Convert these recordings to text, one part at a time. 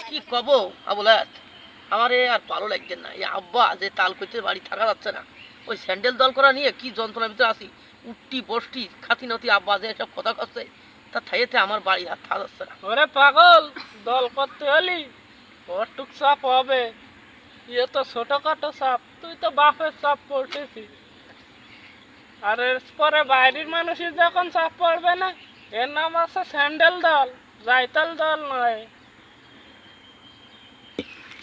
কি কব আবুলাত, আমারে আর ভালো লাগছে না। এই আব্বা যে তাল করতে বাড়ি থাকা যাচ্ছে না, ওই স্যান্ডেল দল করা নিয়ে কি যন্ত্রণার ভিতরে আসি। উঠতি বসতি খাতি নতি আব্বা যে সব কথা করছে, তা থাইতে আমার বাড়ি আর থাকা যাচ্ছে না। ওরে পাগল, দল করতে হলি কটুক চাপ হবে। ইয়ে তো ছোটখাটো চাপ, তুই তো বাপের চাপ পড়তেছিস। আর এরপরে বাইরের মানুষের যখন চাপ পড়বে না, এর নাম আছে স্যান্ডেল দল, জাইতাল দল নয়।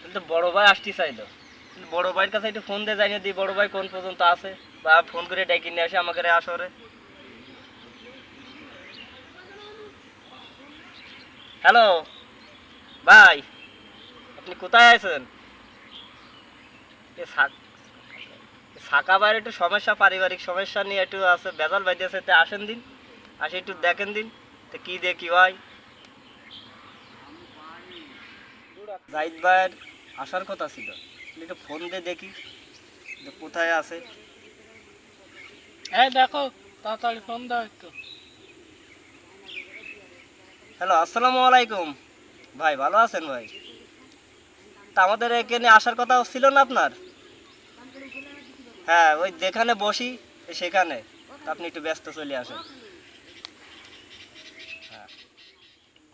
কিন্তু বড় ভাই আসতে চাইলো, কিন্তু বড় ভাইয়ের কাছে একটু ফোন দিয়ে জানিয়ে দিই বড় ভাই কোন পর্যন্ত আছে, বা ফোন করে ডেকে নিয়ে আসে আমাকে আসরে। হ্যালো ভাই, আপনি কোথায় আছেন? সাকা বাইরে একটু সমস্যা, পারিবারিক সমস্যা নিয়ে একটু আছে, বেজাল বাইতেছে। তে আসেন দিন, আসে একটু দেখেন দিন তো কি দিয়ে কি হয়। জাহিদ ভাইয়ের আসার কথা ছিল, একটু ফোন দিয়ে দেখি যে কোথায় আছে। এই দেখো, তাড়াতাড়ি ফোন দাও একটু। হ্যালো, আসসালামু আলাইকুম ভাই, ভালো আছেন ভাই? তা আমাদের এখানে আসার কথা ছিল না আপনার? হ্যাঁ, ওই যেখানে বসি সেখানে, আপনি একটু ব্যস্ত চলে আসেন।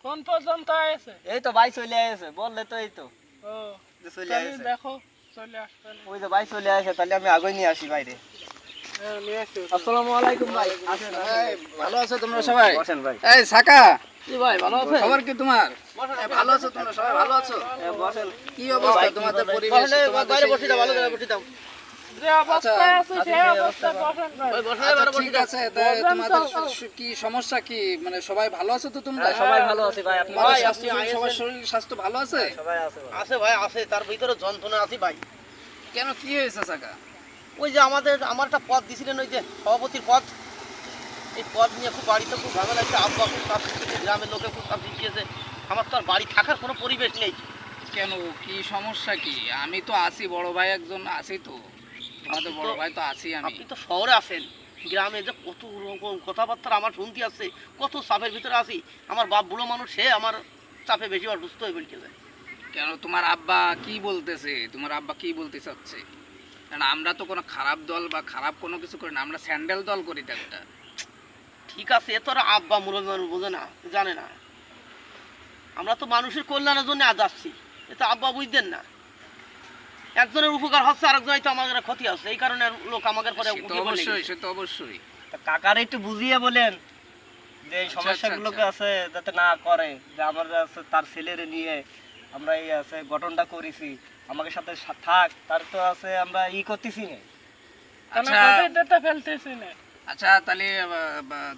কোন পর্যন্ত আছে? এই তো ভাই চলে আসে, বললে তো এই তো ও চলে তাহলে আসে। দেখো চলে আসবে না। ওই যে ভাই চলে আসে, তাহলে আমি আগে নিয়ে আসি বাইরে। হ্যাঁ, নিয়ে আসো। আসসালামু আলাইকুম ভাই, আসেন ভালো আছো তোমরা সবাই? বসেন ভাই। এই সাকা, কি ভাই ভালো আছে? খবর কি তোমার? ভালো আছো তোমরা সবাই? ভালো আছো? বসেন। কি অবস্থা তোমাদের পরিবেশ? তোমাদের বাইরে বসে দাও, ভালো করে বসে দাও। যে অবস্থায় আছে সেই অবস্থায় বসেন ভাই। ওই বসে আচ্ছা, বাইরে বসে ঠিক দাও। আছে। তা তোমাদের কি সমস্যা কি? মানে সবাই ভালো আছো তো তোমরা? সবাই ভালো আছে ভাই, আপনি? তোমাদের ভাই, স্বাস্থ্য, আপনি সবার শরীর স্বাস্থ্য ভালো আছে? সবাই আছে ভাই। আছে ভাই আছে, তার ভিতরে যন্ত্রণা আছে ভাই। কেন, কি হয়েছে সাকা? ওই যে আমার একটা পদ দিছিলেন, ওই যে সভাপতির পদ, এই পদ নিয়ে খুব বাড়িতে খুব ঝামেলা লাগছে। আব্বা খুব চাপ দিচ্ছে, গ্রামের লোকে খুব চাপ দিচ্ছে। আমার তো আর বাড়ি থাকার কোনো পরিবেশ নেই। কেন, কি সমস্যা কি? আমি তো আছি, বড় ভাই একজন আছি তো, তোমাদের বড় ভাই তো আছি আমি। আপনি তো শহরে আছেন, গ্রামে যে কত রকম কথাবার্তা আমার শুনতে আসছে, কত চাপের ভিতরে আছি। আমার বাপ বুড়ো মানুষ, সে আমার চাপে বেশি অসুস্থ হয়ে বলছে। কেন, তোমার আব্বা কি বলতেছে? তোমার আব্বা কি বলতে চাচ্ছে? কারণ আমরা তো কোনো খারাপ দল বা খারাপ কোনো কিছু করি না, আমরা স্যান্ডেল দল করি তো একটা। ঠিক আছে, এ তো আর আব্বা মুরব্বী মানুষ বোঝে না, জানে না। আমরা তো মানুষের কল্যাণের জন্য আজ আসছি, এ তো আব্বা বুঝতেন না। একজনের উপকার হচ্ছে, আরেকজনের তো আমাদের ক্ষতি হচ্ছে, এই কারণে লোক আমাদের পরে সে তো অবশ্যই, সে তো অবশ্যই। তা কাকার একটু বুঝিয়ে বলেন যে এই সমস্যাগুলোকে আছে যাতে না করে, যে আমার আছে তার ছেলেরে নিয়ে আমরা এই আছে গঠনটা করেছি, আমাকে সাথে থাক, তার তো আছে আমরা করতেছি না। আচ্ছা এটা ফেলতেছি না। আচ্ছা, তাহলে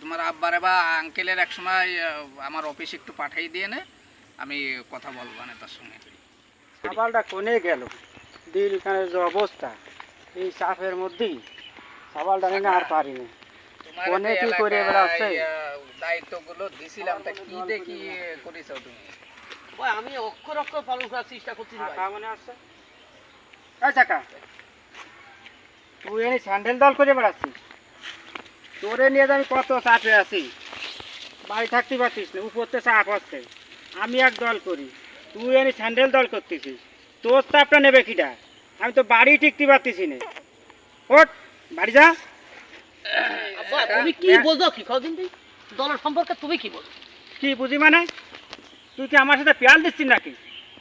তোমার আব্বারে বা আঙ্কেলের এক সময় আমার অফিসে একটু পাঠিয়ে দিয়ে নে, আমি কথা বলবো না তার সঙ্গে। সাবালটা কোনে গেল? দিলখানের যে অবস্থা, এই চাপের মধ্যেই সাবালটা নিয়ে আর পারিনি। কোনে কি করে বেড়াচ্ছে? দায়িত্বগুলো দিছিলাম, তা কি দিয়ে কি করেছো তুমি? ভাই আমি অক্ষর অক্ষর পালন করার চেষ্টা করছি ভাই। মনে আসছে এই চাকা, তুই এনে স্যান্ডেল দল করে বেড়াচ্ছিস? তোরে নিয়ে আমি কত চাপে আছি, বাড়ি থাকতে পারছিস না, উপরতে চাপ হচ্ছে। আমি এক দল করি, তুই এনে স্যান্ডেল দল করতেছিস, তোর চাপটা নেবে কিটা? আমি তো বাড়ি টিকতে পারতেছি না। ওঠ, বাড়ি যা। আব্বা তুমি কি বলছো? কি কদিন তুই দলের সম্পর্কে তুমি কি বলো? কি বুঝি মানে? তুই কি আমার সাথে পেয়াল দিচ্ছিস নাকি?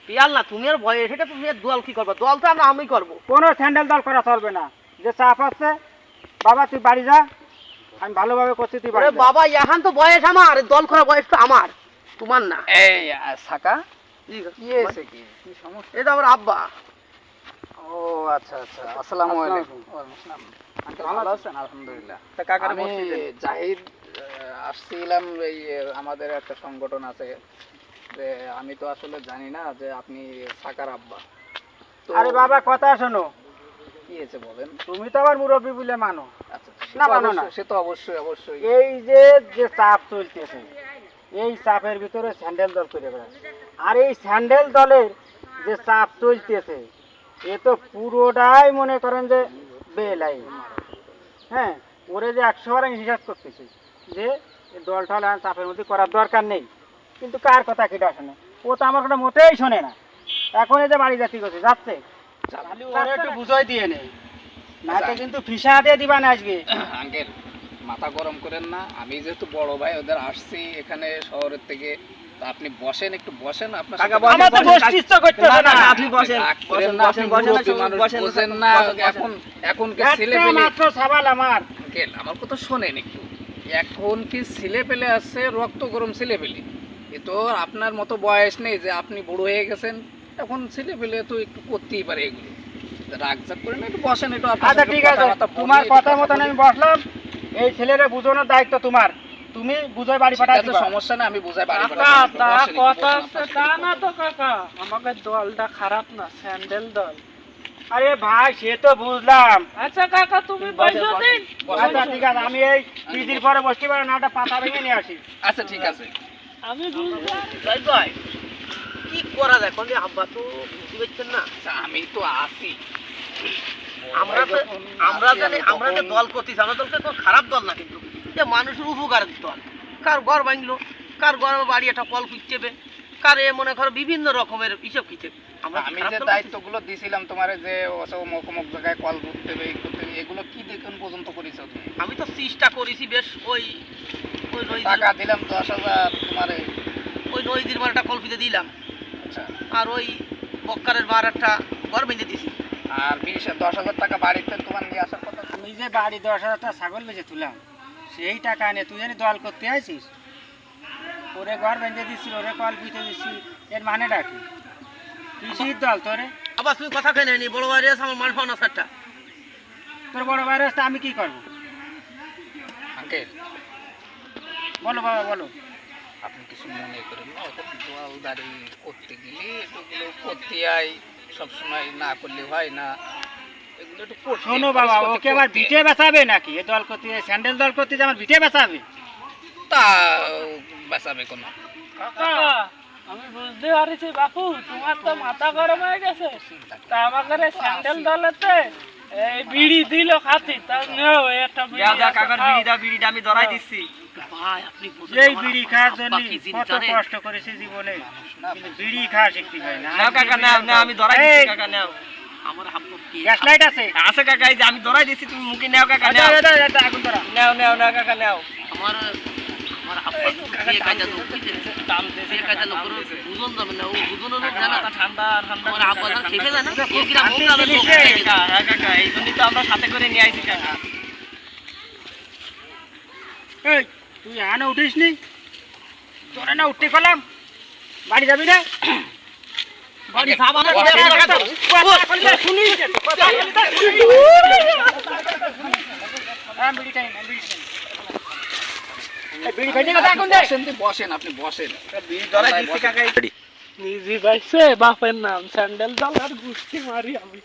পেয়াল না, তুমি আর ভয়ে সেটা তুমি আর দল কি করবো? দল তো আমি করবো। কোনো স্যান্ডেল দল করা চলবে না, যে চাপ আছে। বাবা তুই বাড়ি যা, আমি ভালোভাবে করছি, তুই বাড়ি যা। বাবা এখন তো বয়স আমার, দল করা বয়স তো আমার, তোমার না। এই সাকা, কি হয়েছে? কি কি সমস্যা? এটা আমার আব্বা। ও আচ্ছা আচ্ছা, আসসালামু আলাইকুম। আঙ্কেল ভালো আছেন? আলহামদুলিল্লাহ। তা কাকার আমি জাহিদ, আসছিলাম, এই আমাদের একটা সংগঠন আছে, যে আমি তো আসলে জানি না যে আপনি সাকার আব্বা। তো আরে বাবা কথা শোনো, কি হয়েছে বলেন। তুমি তো আমার মুরব্বী বলে মানো আচ্ছা, না, মানো না? সে তো অবশ্যই অবশ্যই। এই যে যে চাপ চলতেছে, এই চাপের ভিতরে স্যান্ডেল দল করে বেড়াচ্ছে। আর এই স্যান্ডেল দলের যে চাপ চলতেছে, এ তো পুরোটাই মনে করেন যে বেলাই। হ্যাঁ, ওরে যে 100 বার আমি হিসাব করতেছি, যে এই দল টল আর চাপের মধ্যে করার দরকার নেই, কিন্তু কার কথা কেটে আসে না, ও তো আমার কথা মোটেই শোনে না। এখন এই যে বাড়ি যাত্রী করছে যাচ্ছে, খালি ওরা একটু বুঝাই দিয়ে নেই, না তো কিন্তু ফিসা দিয়ে দিবা না আজকে। আঙ্কেল মাথা গরম করেন না, আমি যেহেতু বড় ভাই ওদের আসছি এখানে শহরের থেকে, তা আপনি বসেন, একটু বসেন। আপনার কাকা সাথে বসেন, আমার তো বসেন, বসতে ইচ্ছা করতেছে না, না। না, আপনি বসেন, রাগ করেন বসেন, না, বসেন, আপনি বসেন, মুরব্বি মানুষ, বসেন, বোঝেন না। বসেন, এখন এখনকে একটা ছেলেপেলে, মাত্র সাবাল আমার। আঙ্কেল আমার কথা শোনেন একটু, এখন কি ছেলেপেলে আসছে, রক্ত গরম ছেলেপেলে, এ তো আপনার মতো বয়স নেই যে আপনি বড় হয়ে গেছেন, এখন ছেলেপেলে তো একটু করতেই পারে এগুলো। রাগ জাগ করেন না, একটু বসেন, একটু আপনার আচ্ছা সাথে ঠিক আছে, কথাবার্তা বলি, তোমার একটু কথা কথা মতন বলি। আমি বসলাম, এই ছেলেরা বুঝানোর দায়িত্ব তোমার, তুমি বুঝাই বাড়ি ঠিক পাঠাই আছে, দিবা। সমস্যা না, আমি বুঝাই পারি। কাকা তা কথা হচ্ছে তা না তো কাকা, আমাকে দলটা খারাপ না, স্যান্ডেল দল। আরে ভাই সে তো বুঝলাম। আচ্ছা কাকা তুমি পয়সা দিন। আচ্ছা ঠিক আছে, আমি এই 30 দিন পরে বসতে পারো না, একটা পাতা ভেঙে নিয়ে আসি। আচ্ছা ঠিক আছে। আমি বুঝলাম। তাই ভাই কি করা যায় এখন, যে আব্বা তো বুঝতে পারছেন না। আচ্ছা, আমি তো আছি। আমরা তো আমরা জানি, আমরা যে দল করতেছি, আমরা দলকে কোনো খারাপ দল না, কিন্তু যে মানুষের উপকারের দল। কার ঘর ভাঙলো, কার ঘর বাড়ি একটা কল খুঁজতেবে, কার এ মনে করো বিভিন্ন রকমের হিসাব খিচে। আমরা আমি খারাপ যে দল করতেছি? দায়িত্বগুলো দিছিলাম তোমার, যে অমুক অমুক জায়গায় কল করতে হবে, এই করতে হবে, এগুলো কি দেখুন পর্যন্ত করেছো তুমি? আমি তো চেষ্টা করেছি বেশ, ওই ওই টাকা দিলাম 10,000 তোমারে। ওই নদীর মার একটা কল ফিতে দিলাম, আচ্ছা, আর ওই বক্কারের মার একটা ঘর বেঁধে দিছি। আর 10,000 টাকা বাড়িতে তোমার নিয়ে আসার কথা ছিল। আমি যে বাড়ি 10,000 টাকা ছাগল বেঁচে তুলাম, সেই টাকা এনে তুই জানি দল করতে আইছিস, ওরে ঘর বেঁধে দিচ্ছি, ওরে কল পিতে দিচ্ছি, এর মানে ডাকি কৃষির দল তোরে? আবার তুমি কথা কেন নি, বড় বাইরে আছে আমার মান পাওনা একটা। তোর বড় বাইরে আসতে আমি কি করবো? আঙ্কেল বলো বাবা বলো। আপনি কিছু মনে করেন না, ওটা দোয়ালদারি করতে গেলে এগুলো করতে হয়, সবসময় না করলে হয় না, এগুলো একটু করতে হয়, শোনো বাবা, খরচ করতে ওকে আমার করতে ভিটে বেচাবে নাকি? এ দল করতে, স্যান্ডেল দল করতে যে আমার ভিটে বেচাবে? তা বাঁচাবে কোনো। কাকা আমি বুঝতে পারছি বাপু, তোমার তো মাথা গরম হয়ে গেছে। তা আমাকে রে স্যান্ডেল দলেতে এই বিড়ি দিল খাতি, তা নেও এই একটা বিড়ি দাও, দাও, আছে, কাকার খাও। বিড়ি দাও, বিড়িটা আমি ধরাই দিচ্ছি। ভাই আপনি বুঝেন এই আমার বিড়ি খাওয়ার জন্য আব্বা কি জিনিস কত জানেন? কষ্ট করেছে জীবনে, কিন্তু বিড়ি খাওয়া শিখতে পারি না। নাও কাকা, নাও, নাও, আমি ধরাই দিচ্ছি এই, কাকা, নাও। আমার আব্বা কি গ্যাস লাইট আছে? আছে কাকা, এই যে আমি ধরাই দিচ্ছি, তুমি মুখে নাও কাকা, আচ্ছা, নাও, এটা আগুন ধরা। নাও, নাও, নাও কাকা, নাও। আমার আমার আব্বা বিয়ে কাজা লোক, বুঝলেন? বিয়ে কাজা লোক করে বুঝন যাবে না, ও বুঝনের লোক জানা। ঠান্ডা ঠান্ডা আমার আব্বা যখন খেতে যায় না, এই গ্রাম ও গ্রামের লোক এই খেতে যায়। কাকা, হ্যাঁ কাকা, এই জন্যই তো আমরা সাথে করে নিয়ে আইছি কাকা। এই তুই আনে উঠিস নি, তোরা না উঠতে করলাম, বাড়ি যাবি না? বাড়ি যাবা না, কথা কথা বলতে বলতে শুনিস, কথা বলতে শুনিস। হ্যাঁ, বিড়ি টাইম, বিড়ি টাইম। এই বিড়ি খাইতে কথা এখন দে। বসেন দি, বসেন, আপনি বসেন। বিড়ি ধরাই দিচ্ছি কাকা। নিজে বাইছে বাপের নাম স্যান্ডেল দল আর গুষ্টি মারি আমি।